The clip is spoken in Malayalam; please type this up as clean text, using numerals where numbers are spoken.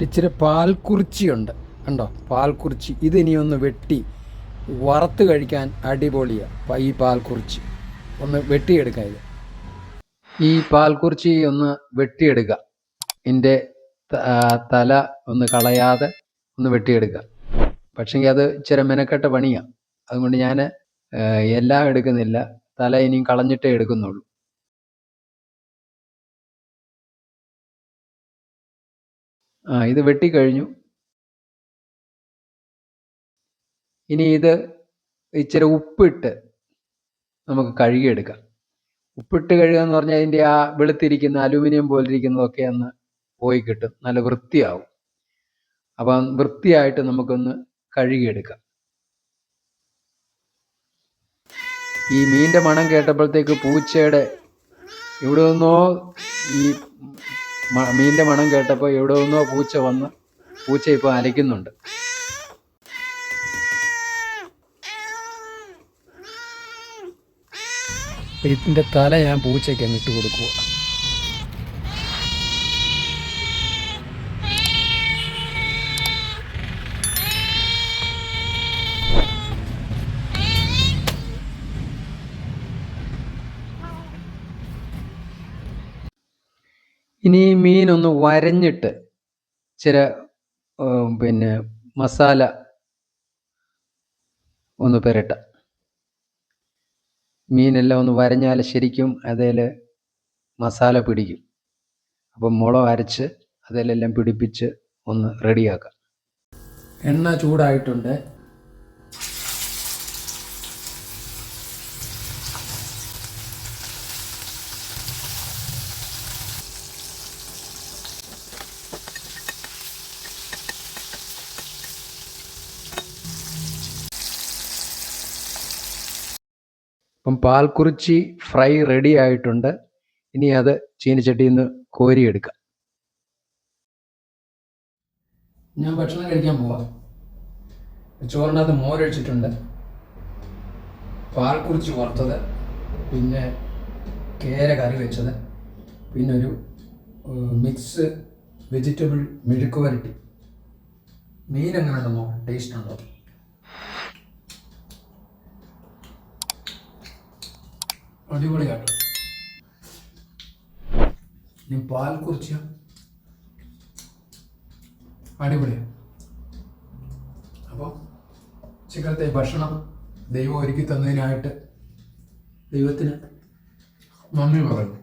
ഇച്ചിരി പാൽക്കുറിച്ചിയുണ്ട്, കണ്ടോ പാൽക്കുറിച്ചി. ഇതിനി ഒന്ന് വെട്ടി വറുത്ത് കഴിക്കാൻ അടിപൊളിയാണ്. ഈ പാൽക്കുറിച്ചി ഒന്ന് വെട്ടിയെടുക്കാം. ഈ പാൽക്കുറിച്ചി ഒന്ന് വെട്ടിയെടുക്കുക. ഇതിൻ്റെ തല ഒന്ന് കളയാതെ ഒന്ന് വെട്ടിയെടുക്കുക. പക്ഷെങ്കിൽ അത് ഇച്ചിരി മെനക്കെട്ട പണിയാണ്. അതുകൊണ്ട് ഞാൻ എല്ലാം എടുക്കുന്നില്ല, തല ഇനിയും കളഞ്ഞിട്ടേ എടുക്കുന്നുള്ളൂ. ഇത് വെട്ടിക്കഴിഞ്ഞു. ഇനി ഇത് ഇച്ചിരി ഉപ്പിട്ട് നമുക്ക് കഴുകിയെടുക്കാം. ഉപ്പിട്ട് കഴുകുക എന്ന് പറഞ്ഞാൽ അതിൻ്റെ ആ വെളുത്തിരിക്കുന്ന അലുമിനിയം പോലിരിക്കുന്നതൊക്കെ ഒന്ന് പോയി കിട്ടും, നല്ല വൃത്തിയാവും. അപ്പം വൃത്തിയായിട്ട് നമുക്കൊന്ന് കഴുകിയെടുക്കാം. ഈ മീൻ്റെ മണം കേട്ടപ്പോഴത്തേക്ക് പൂച്ചയുടെ എവിടെ നിന്നോ, ഈ മീൻ്റെ മണം കേട്ടപ്പോൾ എവിടെ നിന്നോ പൂച്ച വന്ന് പൂച്ച ഇപ്പോൾ അലയ്ക്കുന്നുണ്ട്. ഇതിൻ്റെ തല ഞാൻ പൂച്ചയ്ക്ക് അങ്ങിട്ട് കൊടുക്കുക. ഇനി മീനൊന്ന് വരഞ്ഞിട്ട് ഇച്ചിരി മസാല ഒന്ന് പുരട്ടാം. മീനെല്ലാം ഒന്ന് വരഞ്ഞാൽ ശരിക്കും അതിൽ മസാല പിടിക്കും. അപ്പം മുളക് അരച്ച് അതിലെല്ലാം പിടിപ്പിച്ച് ഒന്ന് റെഡിയാക്കാം. എണ്ണ ചൂടായിട്ടുണ്ട്. അപ്പം പാൽക്കുറിച്ചി ഫ്രൈ റെഡി ആയിട്ടുണ്ട്. ഇനി അത് ചീനിച്ചട്ടിയിൽ നിന്ന് കോരിയെടുക്കാം. ഞാൻ ഭക്ഷണം കഴിക്കാൻ പോവാം. ചോറിനകത്ത് മോരൊഴിച്ചിട്ടുണ്ട്, പാൽക്കുറിച്ചി വറുത്തത്, പിന്നെ കേര കറി വെച്ചത്, പിന്നെ ഒരു മിക്സ് വെജിറ്റബിൾ മെഴുക്ക് വരട്ടി. മീൻ എങ്ങനെ ഉണ്ടെന്നോ, ടേസ്റ്റ് ഉണ്ടോ? അടിപൊളിയാട്ടോ. ഇനി പാൽക്കുറിച്ചി അടിപൊളിയാണ്. അപ്പോൾ ഉച്ചക്കലത്തെ ഭക്ഷണം ദൈവം ഒരുക്കി തന്നതിനായിട്ട് ദൈവത്തിന് നന്ദി പറയുന്നു.